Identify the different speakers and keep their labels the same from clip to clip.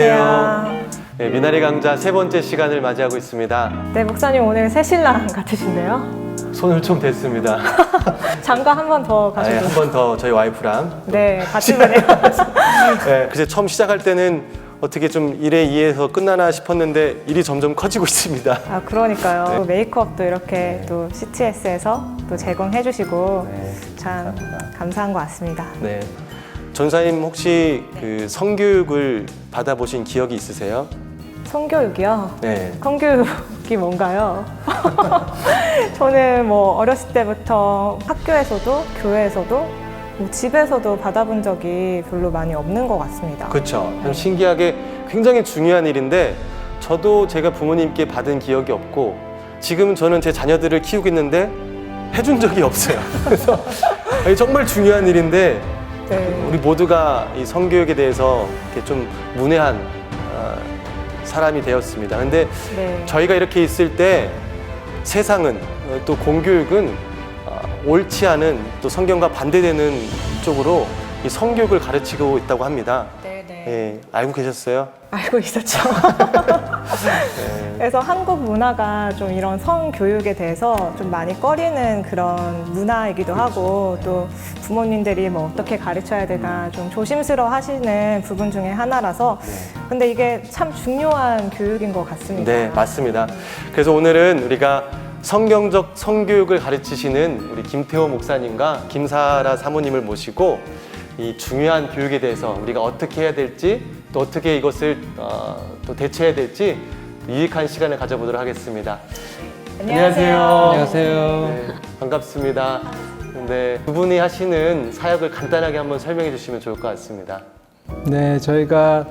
Speaker 1: 안녕하세요.
Speaker 2: 네, 미나리 강좌 세 번째 시간을 맞이하고 있습니다.
Speaker 1: 네, 목사님 오늘 새신랑 같으신데요?
Speaker 2: 손을 좀 댔습니다.
Speaker 1: 장가 한 번 더 가시고.
Speaker 2: 한 번 더 저희 와이프랑.
Speaker 1: 네, 같이 가네요.
Speaker 2: 네, 글쎄 처음 시작할 때는 어떻게 좀 일에 의해서 끝나나 싶었는데 일이 점점 커지고 있습니다.
Speaker 1: 아, 그러니까요.
Speaker 2: 네.
Speaker 1: 또 메이크업도 이렇게 또 CTS에서 또 제공해 주시고
Speaker 2: 네,
Speaker 1: 참 감사한 것 같습니다.
Speaker 2: 네. 전사님 혹시 그 성교육을 받아보신 기억이 있으세요?
Speaker 1: 성교육이요?
Speaker 2: 네.
Speaker 1: 성교육이 뭔가요? 저는 뭐 어렸을 때부터 학교에서도 교회에서도 뭐 집에서도 받아본 적이 별로 많이 없는 것 같습니다.
Speaker 2: 그렇죠. 참 신기하게 굉장히 중요한 일인데 저도 제가 부모님께 받은 기억이 없고 지금 저는 제 자녀들을 키우고 있는데 해준 적이 없어요. 그래서 아니, 정말 중요한 일인데
Speaker 1: 네.
Speaker 2: 우리 모두가 이 성교육에 대해서 이렇게 좀 문외한 사람이 되었습니다. 근데
Speaker 1: 네.
Speaker 2: 저희가 이렇게 있을 때 세상은 또 공교육은 옳지 않은 또 성경과 반대되는 쪽으로 이 성교육을 가르치고 있다고 합니다.
Speaker 1: 네네.
Speaker 2: 예, 알고 계셨어요?
Speaker 1: 알고 있었죠.
Speaker 2: 네.
Speaker 1: 그래서 한국 문화가 좀 이런 성교육에 대해서 좀 많이 꺼리는 그런 문화이기도 하고 또 부모님들이 뭐 어떻게 가르쳐야 되나 좀 조심스러워 하시는 부분 중에 하나라서 근데 이게 참 중요한 교육인 것 같습니다.
Speaker 2: 네, 맞습니다. 그래서 오늘은 우리가 성경적 성교육을 가르치시는 우리 김태호 목사님과 김사라 사모님을 모시고 이 중요한 교육에 대해서 우리가 어떻게 해야 될지 또 어떻게 이것을 또 대처해야 될지 유익한 시간을 가져보도록 하겠습니다.
Speaker 1: 안녕하세요.
Speaker 2: 네, 반갑습니다. 네, 두 분이 하시는 사역을 간단하게 한번 설명해 주시면 좋을 것 같습니다.
Speaker 3: 네, 저희가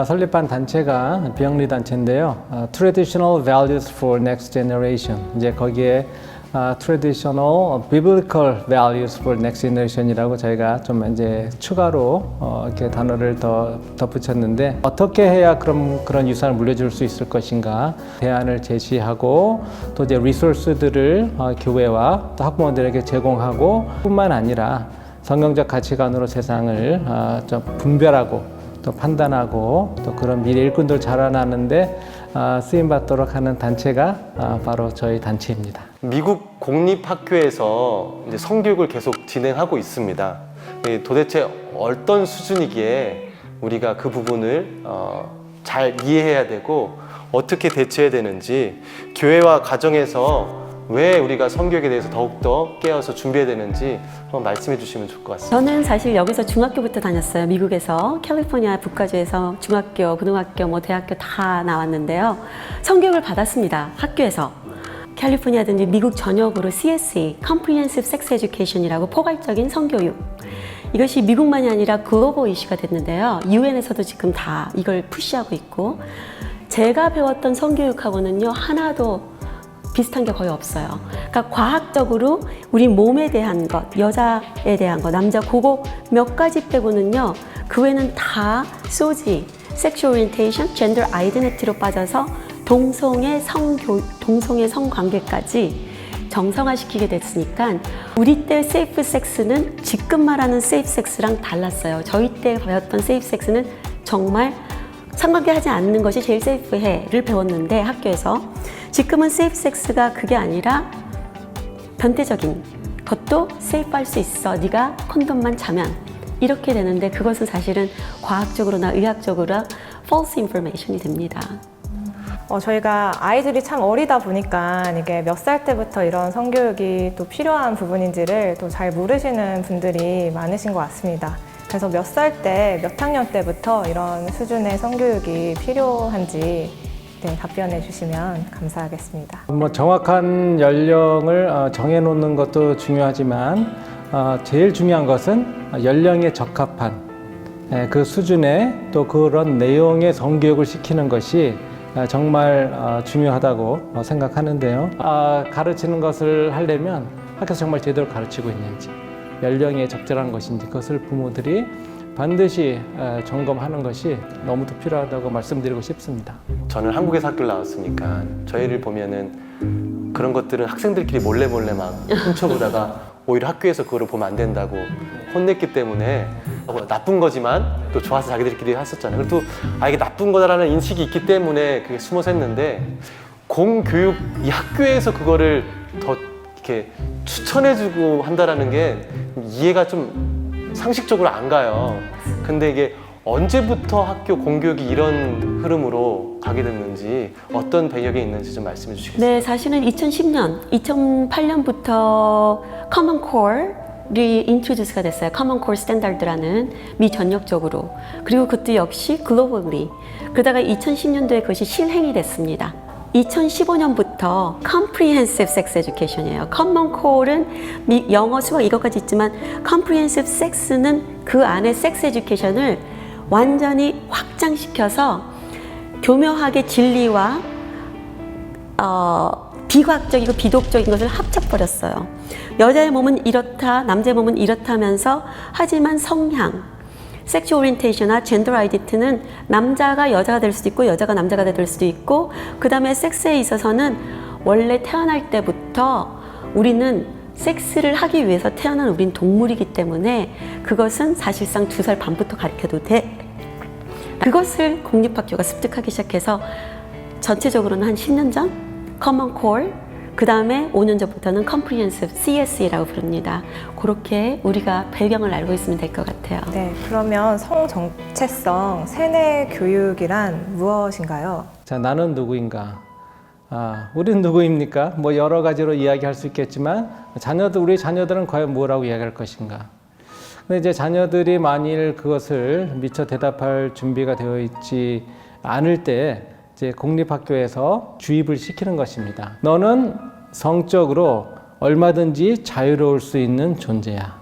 Speaker 3: 설립한 단체가 비영리 단체인데요. Traditional Values for Next Generation. 이제 거기에 Traditional Biblical Values for Next Generation이라고 저희가 좀 이제 추가로 이렇게 단어를 더 덧붙였는데 어떻게 해야 그런 유산을 물려줄 수 있을 것인가 대안을 제시하고 또 이제 리소스들을 교회와 또 학부모들에게 제공하고 뿐만 아니라 성경적 가치관으로 세상을 좀 분별하고 또 판단하고 또 그런 미래 일꾼들 자라나는데 쓰임받도록 하는 단체가 바로 저희 단체입니다.
Speaker 2: 미국 공립학교에서 이제 성교육을 계속 진행하고 있습니다. 도대체 어떤 수준이기에 우리가 그 부분을 잘 이해해야 되고 어떻게 대처해야 되는지 교회와 가정에서 왜 우리가 성교육에 대해서 더욱더 깨어서 준비해야 되는지 한번 말씀해 주시면 좋을 것 같습니다.
Speaker 4: 저는 사실 여기서 중학교부터 다녔어요. 미국에서 캘리포니아 북가주에서 중학교, 고등학교, 뭐 대학교 다 나왔는데요. 성교육을 받았습니다. 학교에서. 캘리포니아든지 미국 전역으로 CSE, Comprehensive Sex Education이라고 포괄적인 성교육. 이것이 미국만이 아니라 글로벌 이슈가 됐는데요. UN에서도 지금 다 이걸 푸시하고 있고 제가 배웠던 성교육하고는요. 하나도 비슷한 게 거의 없어요. 그러니까 과학적으로 우리 몸에 대한 것, 여자에 대한 것, 남자 그거 몇 가지 빼고는요. 그 외에는 다 소지, 섹슈얼 오리엔테이션, 젠더 아이덴티티로 빠져서 동성애 성관계까지 정성화시키게 됐으니까 우리 때 세이프 섹스는 지금 말하는 세이프 섹스랑 달랐어요. 저희 때 배웠던 세이프 섹스는 정말 성관계 하지 않는 것이 제일 세이프해를 배웠는데 학교에서 지금은 세이프 섹스가 그게 아니라 변태적인 것도 세이프할 수 있어. 네가 콘돔만 차면 이렇게 되는데 그것은 사실은 과학적으로나 의학적으로 false information이 됩니다.
Speaker 1: 저희가 아이들이 참 어리다 보니까 이게 몇 살 때부터 이런 성교육이 또 필요한 부분인지를 또 잘 모르시는 분들이 많으신 것 같습니다. 그래서 몇 살 때, 몇 학년 때부터 이런 수준의 성교육이 필요한지 답변해 주시면 감사하겠습니다.
Speaker 3: 뭐 정확한 연령을 정해놓는 것도 중요하지만 제일 중요한 것은 연령에 적합한 그 수준의 또 그런 내용의 성교육을 시키는 것이 정말 중요하다고 생각하는데요. 가르치는 것을 하려면 학교에서 정말 제대로 가르치고 있는지 연령에 적절한 것인지 그것을 부모들이 반드시 점검하는 것이 너무도 필요하다고 말씀드리고 싶습니다.
Speaker 2: 저는 한국에서 학교를 나왔으니까 저희를 보면은 그런 것들은 학생들끼리 몰래 막 훔쳐보다가 오히려 학교에서 그거를 보면 안 된다고 혼냈기 때문에 나쁜 거지만 또 좋아서 자기들끼리 했었잖아요. 그리고 또 이게 나쁜 거다라는 인식이 있기 때문에 그게 숨어서 했는데 공교육 이 학교에서 그거를 더 이렇게 추천해주고 한다라는 게 이해가 좀 상식적으로 안 가요. 근데 이게 언제부터 학교 공교육이 이런 흐름으로 가게 됐는지 어떤 배경이 있는지 좀 말씀해 주시겠어요?
Speaker 4: 네, 사실은 2010년, 2008년부터 Common Core이 인트로듀스가 됐어요. Common Core Standard라는 미 전역적으로. 그리고 그것도 역시 글로벌리. 그러다가 2010년도에 그것이 실행이 됐습니다. 2015년부터 Comprehensive Sex Education이에요. Common Core는 영어, 수학 이것까지 있지만 Comprehensive Sex는 그 안에 Sex Education을 완전히 확장시켜서 교묘하게 진리와 비과학적이고 비독적인 것을 합쳐버렸어요. 여자의 몸은 이렇다, 남자의 몸은 이렇다면서 하지만 성향, 섹슈 오리엔테이션이나 젠더 아이덴티티는 남자가 여자가 될 수도 있고 여자가 남자가 될 수도 있고 그 다음에 섹스에 있어서는 원래 태어날 때부터 우리는 섹스를 하기 위해서 태어난 우린 동물이기 때문에 그것은 사실상 2살 반부터 가르쳐도 돼. 그것을 공립학교가 습득하기 시작해서 전체적으로는 한 10년 전 Common Core, 그 다음에 5년 전부터는 Comprehensive CSE라고 부릅니다. 그렇게 우리가 배경을 알고 있으면 될 것 같아요.
Speaker 1: 네, 그러면 성정체성 세뇌 교육이란 무엇인가요?
Speaker 3: 자, 나는 누구인가? 우리는 누구입니까? 뭐 여러 가지로 이야기할 수 있겠지만 우리 자녀들은 과연 뭐라고 이야기할 것인가? 근데 이제 자녀들이 만일 그것을 미처 대답할 준비가 되어 있지 않을 때 이제 공립학교에서 주입을 시키는 것입니다. 너는 성적으로 얼마든지 자유로울 수 있는 존재야.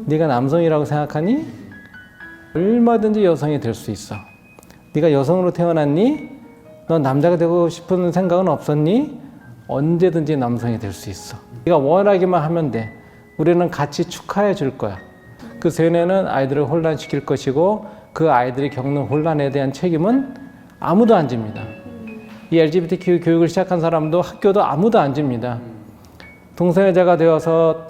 Speaker 3: 네가 남성이라고 생각하니? 얼마든지 여성이 될 수 있어. 네가 여성으로 태어났니? 넌 남자가 되고 싶은 생각은 없었니? 언제든지 남성이 될 수 있어. 네가 원하기만 하면 돼. 우리는 같이 축하해 줄 거야. 그 세뇌는 아이들을 혼란시킬 것이고 그 아이들이 겪는 혼란에 대한 책임은 아무도 안 집니다. 이 LGBTQ 교육을 시작한 사람도 학교도 아무도 안 집니다. 동성애자가 되어서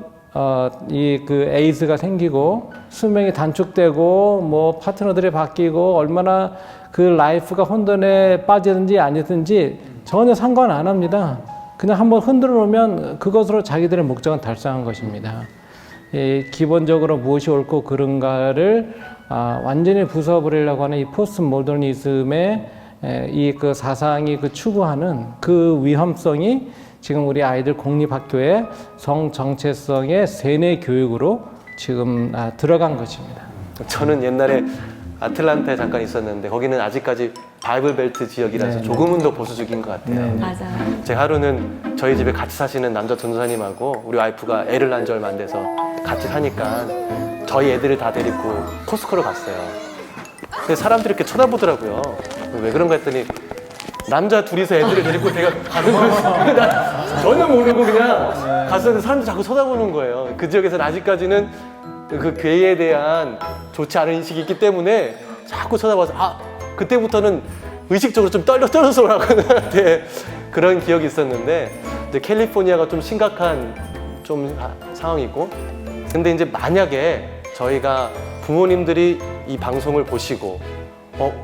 Speaker 3: 에이즈가 생기고 수명이 단축되고 뭐 파트너들이 바뀌고 얼마나 그 라이프가 혼돈에 빠지든지 아니든지 전혀 상관 안 합니다. 그냥 한번 흔들어 놓으면 그것으로 자기들의 목적은 달성한 것입니다. 기본적으로 무엇이 옳고 그른가를 완전히 부숴버리려고 하는 이 포스트 모더니즘의 그 사상이 추구하는 그 위험성이 지금 우리 아이들 공립학교의 성정체성의 세뇌 교육으로 지금 들어간 것입니다.
Speaker 2: 저는 옛날에 아틀란타에 잠깐 있었는데 거기는 아직까지 바이블 벨트 지역이라서 조금은 더 보수적인 것 같아요.
Speaker 4: 맞아요.
Speaker 2: 제 하루는 저희 집에 같이 사시는 남자 전도사님하고 우리 와이프가 애를 낳은 지 얼마 안 돼서 같이 사니까 저희 애들을 다 데리고 코스코를 갔어요. 근데 사람들이 이렇게 쳐다보더라고요. 왜 그런가 했더니 남자 둘이서 애들을 데리고 내가 가는 거였어요. 나 전혀 모르고 그냥 갔었는데 사람들이 자꾸 쳐다보는 거예요. 그 지역에서는 아직까지는 그 괴에 대한 좋지 않은 인식이 있기 때문에 자꾸 쳐다봐서 그때부터는 의식적으로 좀 떨어서 오라고 나한테 그런 기억이 있었는데 이제 캘리포니아가 좀 심각한 상황이고 근데 이제 만약에 저희가 부모님들이 이 방송을 보시고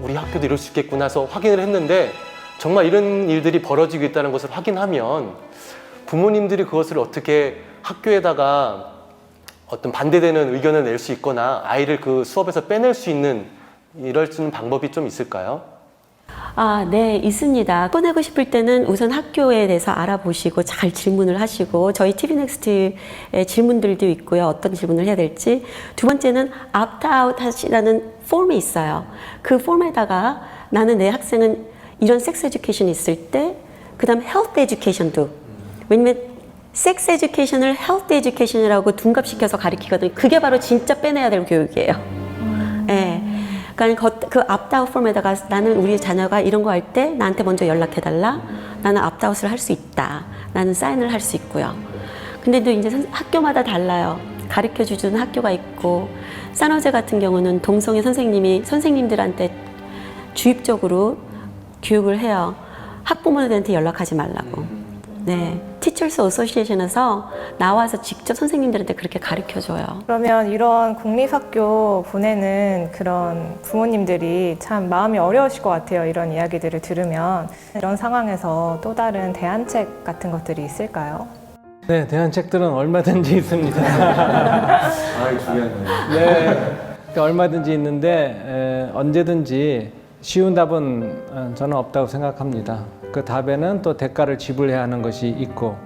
Speaker 2: 우리 학교도 이럴 수 있겠구나 해서 확인을 했는데 정말 이런 일들이 벌어지고 있다는 것을 확인하면 부모님들이 그것을 어떻게 학교에다가 어떤 반대되는 의견을 낼 수 있거나 아이를 그 수업에서 빼낼 수 있는 이럴 수 있는 방법이 좀 있을까요?
Speaker 4: 네, 있습니다. 꺼내고 싶을 때는 우선 학교에 대해서 알아보시고 잘 질문을 하시고 저희 TV넥스트에 질문들도 있고요. 어떤 질문을 해야 될지. 두 번째는 opt-out 하시라는 폼이 있어요. 그 폼에다가 나는 내 학생은 이런 섹스 에듀케이션이 있을 때 그 다음 헬스 에듀케이션도 왜냐면 섹스 에듀케이션을 헬스 에듀케이션이라고 둔갑시켜서 가르치거든요. 그게 바로 진짜 빼내야 될 교육이에요. 네. 그러니까 그 opt-out 폼에다가 나는 우리 자녀가 이런 거 할 때 나한테 먼저 연락해달라. 나는 opt-out을 할 수 있다. 나는 사인을 할 수 있고요. 근데 또 이제 학교마다 달라요. 가르쳐 주는 학교가 있고 산호제 같은 경우는 동성애 선생님들한테 주입적으로 교육을 해요. 학부모들한테 연락하지 말라고. 네, Teachers Association에서 나와서 직접 선생님들한테 그렇게 가르쳐줘요.
Speaker 1: 그러면 이런 공립학교 보내는 그런 부모님들이 참 마음이 어려우실 것 같아요. 이런 이야기들을 들으면. 이런 상황에서 또 다른 대안책 같은 것들이 있을까요?
Speaker 3: 네, 대안책들은 얼마든지 있습니다.
Speaker 2: 중요한 거예요.
Speaker 3: 네, 그러니까 얼마든지 있는데 언제든지 쉬운 답은 저는 없다고 생각합니다. 그 답에는 또 대가를 지불해야 하는 것이 있고,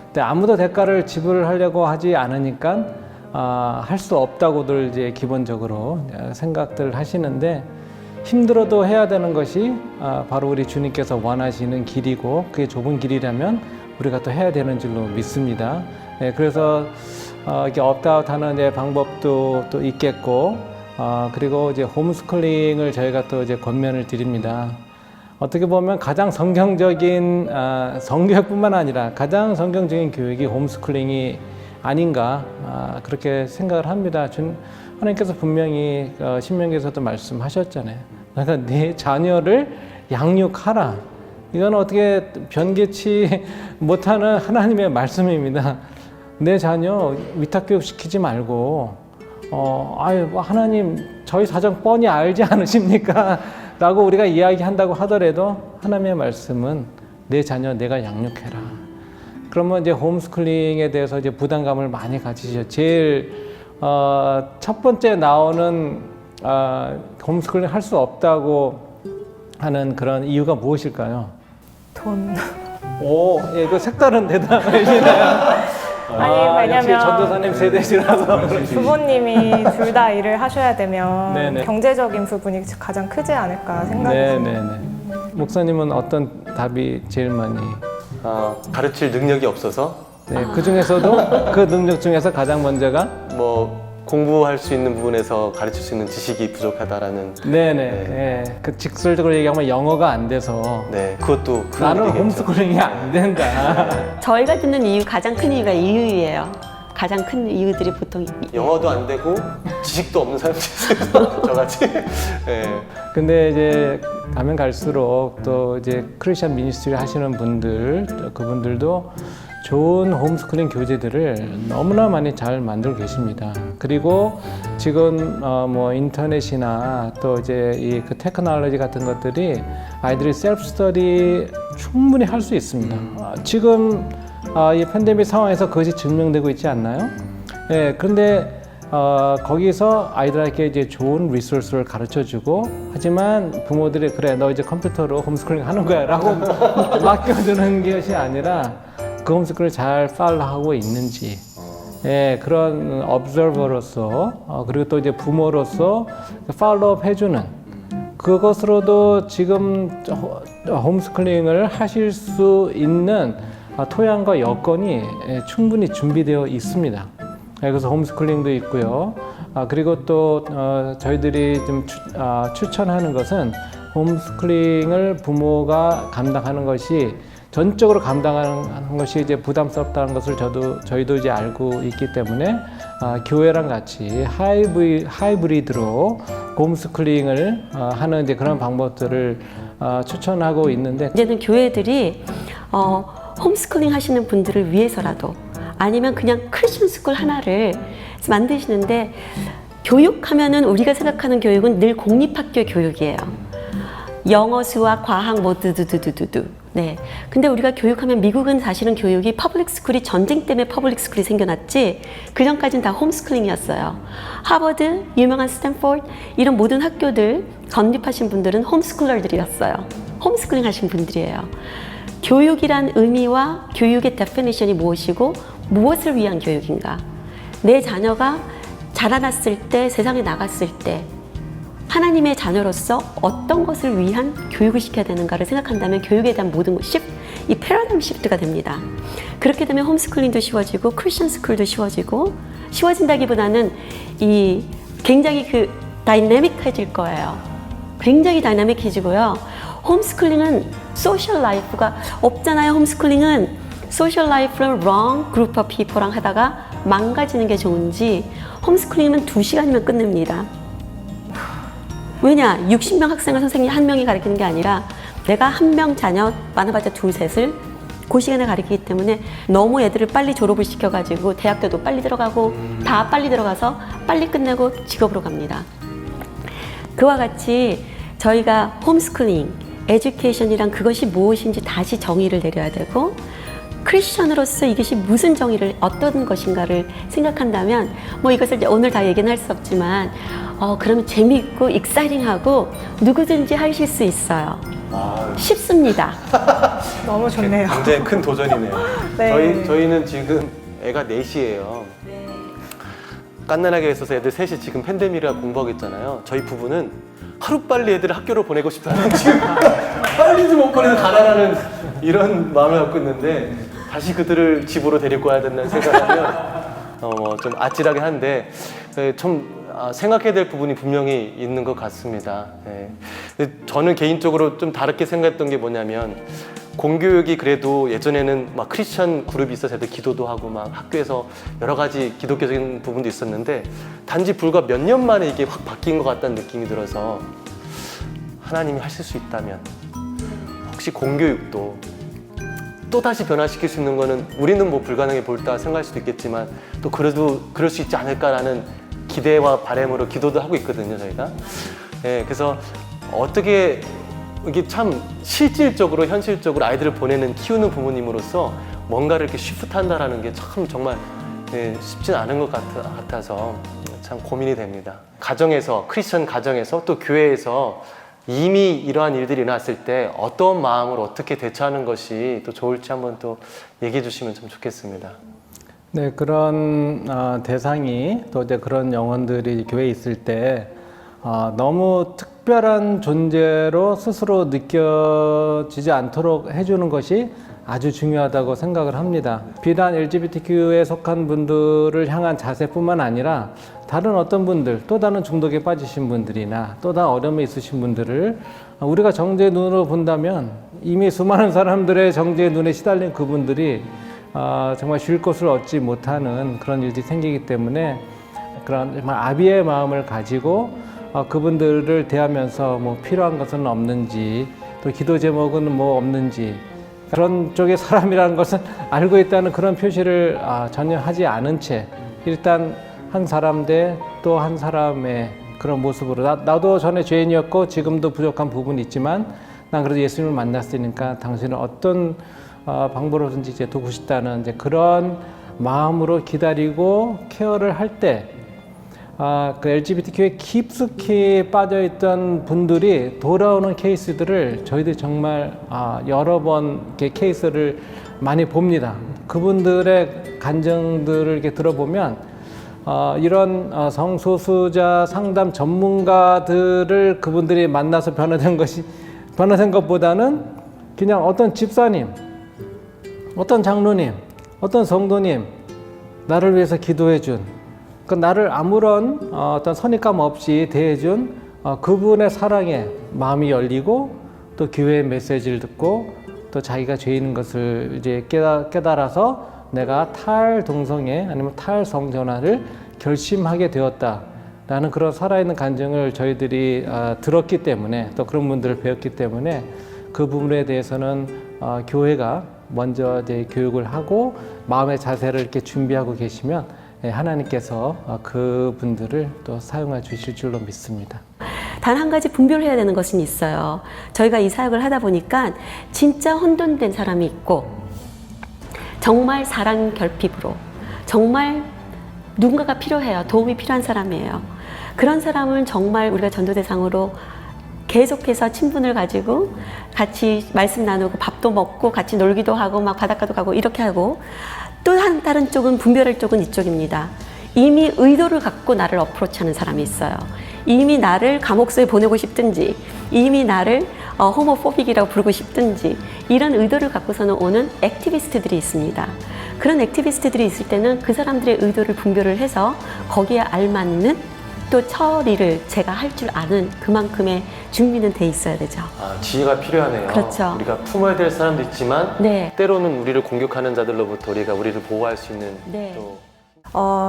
Speaker 3: 근데 아무도 대가를 지불하려고 하지 않으니까 할 수 없다고들 이제 기본적으로 생각들 하시는데, 힘들어도 해야 되는 것이 바로 우리 주님께서 원하시는 길이고, 그게 좁은 길이라면 우리가 또 해야 되는 줄로 믿습니다. 네, 그래서 이렇게 업다운하는 이제 방법도 또 있겠고, 그리고 이제 홈스쿨링을 저희가 또 이제 권면을 드립니다. 어떻게 보면 가장 성경적인 성교육뿐만 아니라 가장 성경적인 교육이 홈스쿨링이 아닌가 그렇게 생각을 합니다. 하나님께서 분명히 신명기에서도 말씀하셨잖아요. 그러니까 네 자녀를 양육하라. 이건 어떻게 변개치 못하는 하나님의 말씀입니다. 내 자녀 위탁교육 시키지 말고 하나님 저희 사정 뻔히 알지 않으십니까? 라고 우리가 이야기한다고 하더라도 하나님의 말씀은 내 자녀 내가 양육해라. 그러면 이제 홈스쿨링에 대해서 이제 부담감을 많이 가지시죠. 제일 첫 번째 나오는 홈스쿨링 할 수 없다고 하는 그런 이유가 무엇일까요?
Speaker 1: 돈.
Speaker 3: 오, 예, 그 색다른 대답이시네요.
Speaker 1: 아니,
Speaker 3: 역시
Speaker 1: 왜냐면
Speaker 3: 전도사님 세대시라서.
Speaker 1: 부모님이 둘 다 일을 하셔야 되면
Speaker 3: 네네.
Speaker 1: 경제적인 부분이 가장 크지 않을까 생각합니다.
Speaker 3: 네네네. 목사님은 어떤 답이 제일 많이?
Speaker 2: 가르칠 능력이 없어서
Speaker 3: 네, 그 중에서도 그 능력 중에서 가장 먼저가
Speaker 2: 뭐 공부할 수 있는 부분에서 가르칠 수 있는 지식이 부족하다라는.
Speaker 3: 네네.
Speaker 2: 네.
Speaker 3: 네. 그 직설적으로 얘기하면 영어가 안 돼서
Speaker 2: 네, 그것도 큰
Speaker 3: 나는
Speaker 2: 일이겠죠.
Speaker 3: 홈스쿨링이 안 된다.
Speaker 4: 저희가 듣는 이유, 가장 큰 이유가 이유예요. 가장 큰 이유들이 보통
Speaker 2: 영어도 안 되고 지식도 없는 사람들이 있어요. 저같이. 네.
Speaker 3: 근데 이제 가면 갈수록 또 이제 크리스천 미니스트리 하시는 분들, 그분들도 좋은 홈스쿨링 교재들을 너무나 많이 잘 만들고 계십니다. 그리고 지금 뭐 인터넷이나 또 이제 이 그 테크놀로지 같은 것들이 아이들이 셀프 스터디 충분히 할 수 있습니다. 지금 이 팬데믹 상황에서 그것이 증명되고 있지 않나요? 예, 그런데 거기서 아이들에게 이제 좋은 리소스를 가르쳐주고, 하지만 부모들이 그래 너 이제 컴퓨터로 홈스쿨링 하는 거야라고 맡겨두는 것이 아니라 그 홈스쿨을 잘 팔로우하고 있는지, 예, 그런 observer로서 그리고 또 이제 부모로서 팔로우업 해주는 그것으로도 지금 홈스쿨링을 하실 수 있는 토양과 여건이 충분히 준비되어 있습니다. 그래서 홈스쿨링도 있고요. 그리고 또 저희들이 좀 추천하는 것은 홈스쿨링을 부모가 감당하는 것이 전적으로 감당하는 것이 이제 부담스럽다는 것을 저희도 이제 알고 있기 때문에 교회랑 같이 하이브리드로 홈스쿨링을 하는 이제 그런 방법들을 추천하고 있는데,
Speaker 4: 이제는 교회들이 홈스쿨링 하시는 분들을 위해서라도 아니면 그냥 크리스천 스쿨 하나를 만드시는데, 교육하면은 우리가 생각하는 교육은 늘 공립학교 교육이에요. 영어, 수학, 과학 뭐 두두두두두. 네. 근데 우리가 교육하면 미국은 사실은 교육이 퍼블릭 스쿨이 전쟁 때문에 퍼블릭 스쿨이 생겨났지 그 전까지는 다 홈스쿨링이었어요. 하버드, 유명한 스탠포드 이런 모든 학교들 건립하신 분들은 홈스쿨러들이었어요. 홈스쿨링 하신 분들이에요. 교육이란 의미와 교육의 데피니션이 무엇이고 무엇을 위한 교육인가? 내 자녀가 자라났을 때, 세상에 나갔을 때 하나님의 자녀로서 어떤 것을 위한 교육을 시켜야 되는가를 생각한다면 교육에 대한 모든 이 패러다임 시프트가 됩니다. 그렇게 되면 홈스쿨링도 쉬워지고 크리스천 스쿨도 쉬워진다기보다는 이 굉장히 그 다이내믹해질 거예요. 굉장히 다이내믹해지고요. 홈스쿨링은 소셜 라이프가 없잖아요. 홈스쿨링은 소셜 라이프랑 wrong group of people랑 하다가 망가지는 게 좋은지 홈스쿨링은 2시간이면 끝냅니다. 왜냐? 60명 학생을 선생님 한 명이 가르치는 게 아니라 내가 한 명 자녀 많아봤자 2, 3을 그 시간에 가르치기 때문에 너무 애들을 빨리 졸업을 시켜가지고 대학교도 빨리 들어가고 다 빨리 들어가서 빨리 끝내고 직업으로 갑니다. 그와 같이 저희가 홈스쿨링, 에듀케이션이란 그것이 무엇인지 다시 정의를 내려야 되고 크리스천으로서 이것이 무슨 정의를 어떤 것인가를 생각한다면 뭐 이것을 이제 오늘 다 얘기는 할 수 없지만 그러면 재미있고 익사이팅하고 누구든지 하실 수 있어요. 쉽습니다.
Speaker 1: 너무 좋네요.
Speaker 2: 굉장히 큰 도전이네요.
Speaker 1: 네.
Speaker 2: 저희는 지금 애가 넷이에요. 깐난하게 있어서 애들 셋이 지금 팬데믹이라 공부하고 있잖아요. 저희 부부는 하루빨리 애들을 학교로 보내고 싶다는 지금 빨리 좀 못 보내서 가라라는 이런 마음을 갖고 있는데 다시 그들을 집으로 데리고 와야 된다는 생각하면 좀 아찔하게 한데 좀 생각해야 될 부분이 분명히 있는 것 같습니다. 근데 저는 개인적으로 좀 다르게 생각했던 게 뭐냐면 공교육이 그래도 예전에는 막 크리스천 그룹이 있어서 애들 기도도 하고 막 학교에서 여러 가지 기독교적인 부분도 있었는데 단지 불과 몇 년 만에 이게 확 바뀐 것 같다는 느낌이 들어서 하나님이 하실 수 있다면 혹시 공교육도 또다시 변화시킬 수 있는 거는 우리는 뭐 불가능해 보일다 생각할 수도 있겠지만 또 그래도 그럴 수 있지 않을까라는 기대와 바람으로 기도도 하고 있거든요, 저희가. 그래서 어떻게 이게 참 실질적으로 현실적으로 아이들을 보내는 키우는 부모님으로서 뭔가를 이렇게 쉬프트한다라는 게 참 정말 쉽진 않은 것 같아서 참 고민이 됩니다. 가정에서 크리스천 가정에서 또 교회에서 이미 이러한 일들이 일어났을 때 어떤 마음으로 어떻게 대처하는 것이 또 좋을지 한번 또 얘기해 주시면 좀 좋겠습니다.
Speaker 3: 네, 그런 대상이 또 이제 그런 영혼들이 교회에 있을 때 너무 특별한 존재로 스스로 느껴지지 않도록 해주는 것이 아주 중요하다고 생각을 합니다. 비단 LGBTQ에 속한 분들을 향한 자세뿐만 아니라 다른 어떤 분들, 또 다른 중독에 빠지신 분들이나 또 다른 어려움에 있으신 분들을 우리가 정죄의 눈으로 본다면 이미 수많은 사람들의 정죄의 눈에 시달린 그분들이 정말 쉴 곳을 얻지 못하는 그런 일들이 생기기 때문에 그런 정말 아비의 마음을 가지고 그분들을 대하면서 뭐 필요한 것은 없는지 또 기도 제목은 뭐 없는지 그런 쪽의 사람이라는 것은 알고 있다는 그런 표시를 전혀 하지 않은 채 일단 한 사람 대 또 한 사람의 그런 모습으로 나도 전에 죄인이었고 지금도 부족한 부분이 있지만 난 그래도 예수님을 만났으니까 당신은 어떤 방법으로든지 이제 도고 싶다는 이제 그런 마음으로 기다리고 케어를 할 때 그 LGBTQ에 깊숙이 빠져있던 분들이 돌아오는 케이스들을 저희들이 정말 여러 번 이렇게 케이스를 많이 봅니다. 그분들의 간증들을 이렇게 들어보면 이런 성소수자 상담 전문가들을 그분들이 만나서 변화된 것보다는 그냥 어떤 집사님, 어떤 장로님, 어떤 성도님 나를 위해서 기도해준 나를 아무런 어떤 선입감 없이 대해준 그분의 사랑에 마음이 열리고 또 교회의 메시지를 듣고 또 자기가 죄인인 것을 이제 깨달아서 내가 탈동성애 아니면 탈성전환을 결심하게 되었다라는 그런 살아있는 간증을 저희들이 들었기 때문에 또 그런 분들을 배웠기 때문에 그 부분에 대해서는 교회가 먼저 이제 교육을 하고 마음의 자세를 이렇게 준비하고 계시면 하나님께서 그 분들을 또 사용해 주실 줄로 믿습니다.
Speaker 4: 단 한 가지 분별해야 되는 것은 있어요. 저희가 이 사역을 하다 보니까 진짜 혼돈된 사람이 있고 정말 사랑 결핍으로 정말 누군가가 필요해요. 도움이 필요한 사람이에요. 그런 사람은 정말 우리가 전도 대상으로 계속해서 친분을 가지고 같이 말씀 나누고 밥도 먹고 같이 놀기도 하고 막 바닷가도 가고 이렇게 하고 또 다른 쪽은 분별할 쪽은 이쪽입니다. 이미 의도를 갖고 나를 어프로치하는 사람이 있어요. 이미 나를 감옥소에 보내고 싶든지 이미 나를 호모포빅이라고 부르고 싶든지 이런 의도를 갖고서는 오는 액티비스트들이 있습니다. 그런 액티비스트들이 있을 때는 그 사람들의 의도를 분별을 해서 거기에 알맞는 또 처리를 제가 할 줄 아는 그만큼의 준비는 돼 있어야 되죠.
Speaker 2: 지혜가 필요하네요.
Speaker 4: 그렇죠.
Speaker 2: 우리가 품어야 될 사람도 있지만
Speaker 4: 네.
Speaker 2: 때로는 우리를 공격하는 자들로부터 우리를 보호할 수 있는
Speaker 4: 네.
Speaker 2: 또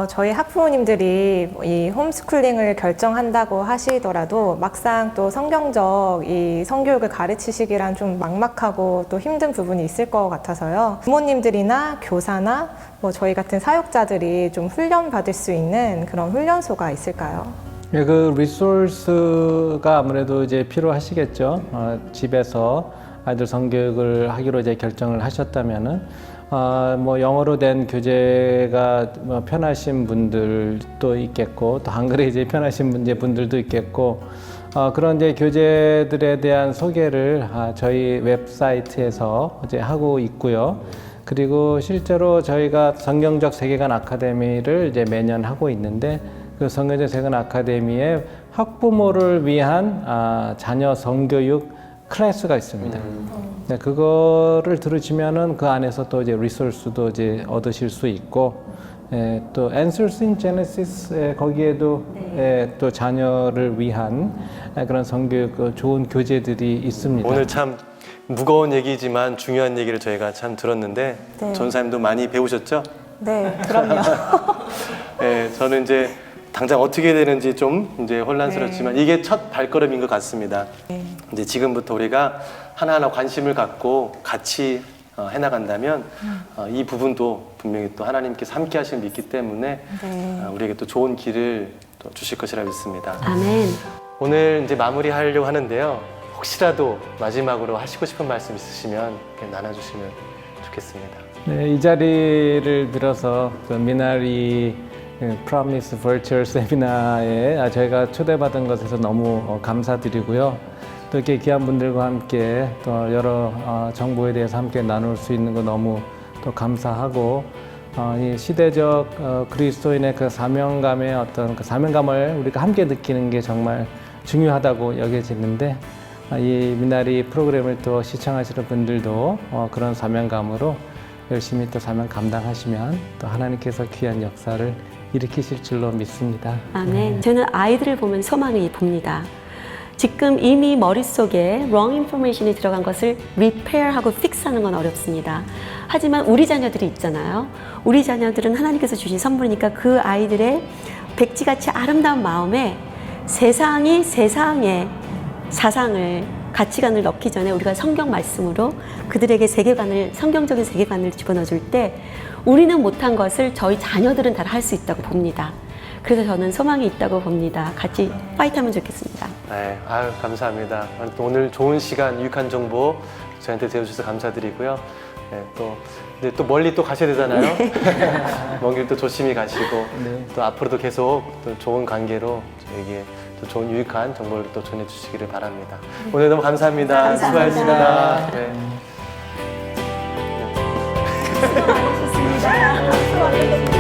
Speaker 1: 저희 학부모님들이 이 홈스쿨링을 결정한다고 하시더라도 막상 또 성경적 이 성교육을 가르치시기란 좀 막막하고 또 힘든 부분이 있을 것 같아서요. 부모님들이나 교사나 뭐 저희 같은 사역자들이 좀 훈련 받을 수 있는 그런 훈련소가 있을까요?
Speaker 3: 예, 그 리소스가 아무래도 이제 필요하시겠죠. 집에서 아이들 성교육을 하기로 이제 결정을 하셨다면은 뭐 영어로 된 교재가 뭐 편하신 분들도 있겠고 또 한글에 이제 편하신 분들도 있겠고 그런 이제 교재들에 대한 소개를 저희 웹사이트에서 이제 하고 있고요. 그리고 실제로 저희가 성경적 세계관 아카데미를 이제 매년 하고 있는데 그 성경적 세계관 아카데미에 학부모를 위한 자녀 성교육 클래스가 있습니다. 네, 그거를 들으시면은 그 안에서 또 이제 리소스도 이제 얻으실 수 있고, 또 Answers in Genesis 거기에도 또 자녀를 위한 그런 성교육 좋은 교재들이 있습니다.
Speaker 2: 오늘 참 무거운 얘기지만 중요한 얘기를 저희가 참 들었는데
Speaker 1: 네.
Speaker 2: 전사님도 많이 배우셨죠?
Speaker 1: 네, 그럼요.
Speaker 2: 네, 저는 이제 당장 어떻게 되는지 좀 이제 혼란스럽지만 이게 첫 발걸음인 것 같습니다. 이제 지금부터 우리가 하나하나 관심을 갖고 같이 해나간다면 이 부분도 분명히 또 하나님께서 함께 하시는 믿기 때문에 우리에게 또 좋은 길을 또 주실 것이라 믿습니다.
Speaker 4: 아멘.
Speaker 2: 오늘 이제 마무리하려고 하는데요. 혹시라도 마지막으로 하시고 싶은 말씀 있으시면 나눠주시면 좋겠습니다.
Speaker 3: 네, 이 자리를 빌어서 그 미나리 프로미스 버추얼 세미나에 저희가 초대받은 것에서 너무 감사드리고요. 또 이렇게 귀한 분들과 함께 또 여러 정보에 대해서 함께 나눌 수 있는 거 너무 또 감사하고 이 시대적 그리스도인의 그 사명감의 어떤 그 사명감을 우리가 함께 느끼는 게 정말 중요하다고 여겨지는데 이 미나리 프로그램을 또 시청하시는 분들도 그런 사명감으로 열심히 또 사명 감당하시면 또 하나님께서 귀한 역사를 일으키실 줄로 믿습니다.
Speaker 4: 아멘. 저는 아이들을 보면 소망이 봅니다. 지금 이미 머릿속에 wrong information이 들어간 것을 repair하고 fix하는 건 어렵습니다. 하지만 우리 자녀들이 있잖아요. 우리 자녀들은 하나님께서 주신 선물이니까 그 아이들의 백지같이 아름다운 마음에 세상의 사상을 가치관을 넣기 전에 우리가 성경 말씀으로 그들에게 세계관을 성경적인 세계관을 집어넣어줄 때 우리는 못한 것을 저희 자녀들은 다 할 수 있다고 봅니다. 그래서 저는 소망이 있다고 봅니다. 같이 파이트하면 좋겠습니다.
Speaker 2: 네, 아유 감사합니다. 오늘 좋은 시간, 유익한 정보 저희한테 대해주셔서 감사드리고요. 네, 근데 또 멀리 또 가셔야 되잖아요. 먼 길 또 조심히 가시고 또 앞으로도 계속 또 좋은 관계로 저에게 또 좋은 유익한 정보를 또 전해주시기를 바랍니다. 오늘 너무 감사합니다.
Speaker 4: 감사합니다.
Speaker 2: 수고하셨습니다. 네.
Speaker 1: 수고하셨습니다. 수고하셨습니다.